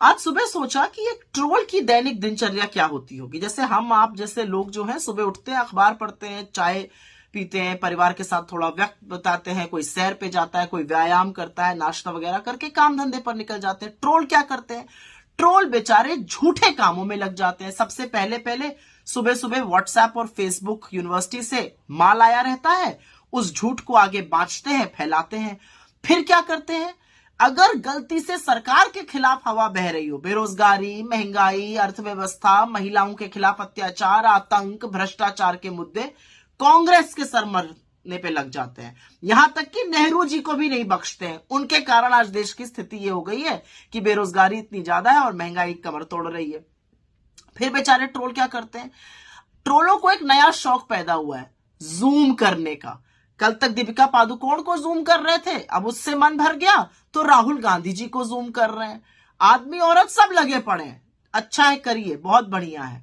आज सुबह सोचा कि एक ट्रोल की दैनिक दिनचर्या क्या होती होगी। जैसे हम आप जैसे लोग जो हैं सुबह उठते हैं, अखबार पढ़ते हैं, चाय पीते हैं, परिवार के साथ थोड़ा वक्त बिताते हैं, कोई सैर पे जाता है, कोई व्यायाम करता है, नाश्ता वगैरह करके काम धंधे पर निकल जाते हैं। ट्रोल क्या करते हैं? ट्रोल बेचारे झूठे कामों में लग जाते हैं। सबसे पहले पहले सुबह सुबह व्हाट्सएप और फेसबुक यूनिवर्सिटी से माल आया रहता है, उस झूठ को आगे बांटते हैं, फैलाते हैं। फिर क्या करते हैं? अगर गलती से सरकार के खिलाफ हवा बह रही हो, बेरोजगारी, महंगाई, अर्थव्यवस्था, महिलाओं के खिलाफ अत्याचार, आतंक, भ्रष्टाचार के मुद्दे कांग्रेस के सर मरने पे लग जाते हैं। यहां तक कि नेहरू जी को भी नहीं बख्शते हैं। उनके कारण आज देश की स्थिति ये हो गई है कि बेरोजगारी इतनी ज्यादा है और महंगाई कमर तोड़ रही है। फिर बेचारे ट्रोल क्या करते हैं? ट्रोलों को एक नया शौक पैदा हुआ है, जूम करने का। कल तक दीपिका पादुकोण को जूम कर रहे थे, अब उससे मन भर गया तो राहुल गांधी जी को जूम कर रहे हैं। आदमी औरत सब लगे पड़े हैं। अच्छा है, करिए, बहुत बढ़िया है।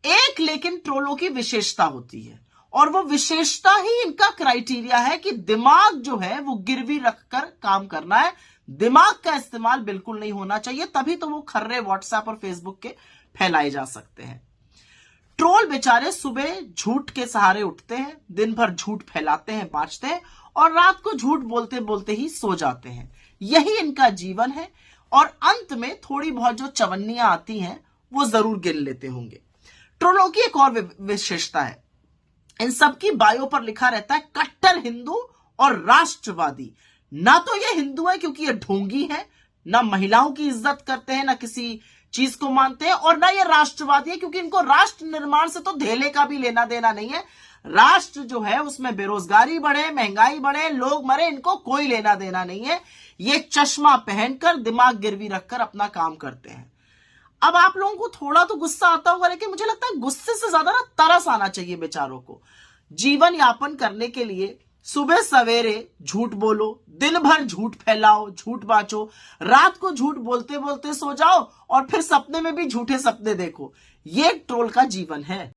एक लेकिन ट्रोलों की विशेषता होती है, और वो विशेषता ही इनका क्राइटेरिया है कि दिमाग जो है वो गिरवी रखकर काम करना है। दिमाग का इस्तेमाल बिल्कुल नहीं होना चाहिए, तभी तो वो खर्रे व्हाट्सएप और फेसबुक के फैलाए जा सकते हैं। ट्रोल बेचारे सुबह झूठ के सहारे उठते हैं, दिन भर झूठ फैलाते हैं, बांटते हैं, और रात को झूठ बोलते बोलते ही सो जाते हैं। यही इनका जीवन है, और अंत में थोड़ी बहुत जो चवन्नियां आती हैं वो जरूर गिन लेते होंगे। ट्रोलों की एक और विशेषता है, इन सबकी बायो पर लिखा रहता है कट्टर हिंदू और राष्ट्रवादी। ना तो ये हिंदू है क्योंकि ये ढोंगी है, ना महिलाओं की इज्जत करते हैं, ना किसी चीज को मानते हैं, और ना ये राष्ट्रवादी है क्योंकि इनको राष्ट्र निर्माण से तो धेले का भी लेना देना नहीं है। राष्ट्र जो है उसमें बेरोजगारी बढ़े, महंगाई बढ़े, लोग मरे, इनको कोई लेना देना नहीं है। ये चश्मा पहनकर, दिमाग गिरवी रखकर अपना काम करते हैं। अब आप लोगों को थोड़ा तो गुस्सा आता होगा, लेकिन मुझे लगता है गुस्से से ज्यादा ना तरस आना चाहिए बेचारों को। जीवन यापन करने के लिए सुबह सवेरे झूठ बोलो, दिन भर झूठ फैलाओ, झूठ बांचो, रात को झूठ बोलते बोलते सो जाओ, और फिर सपने में भी झूठे सपने देखो। ये ट्रोल का जीवन है।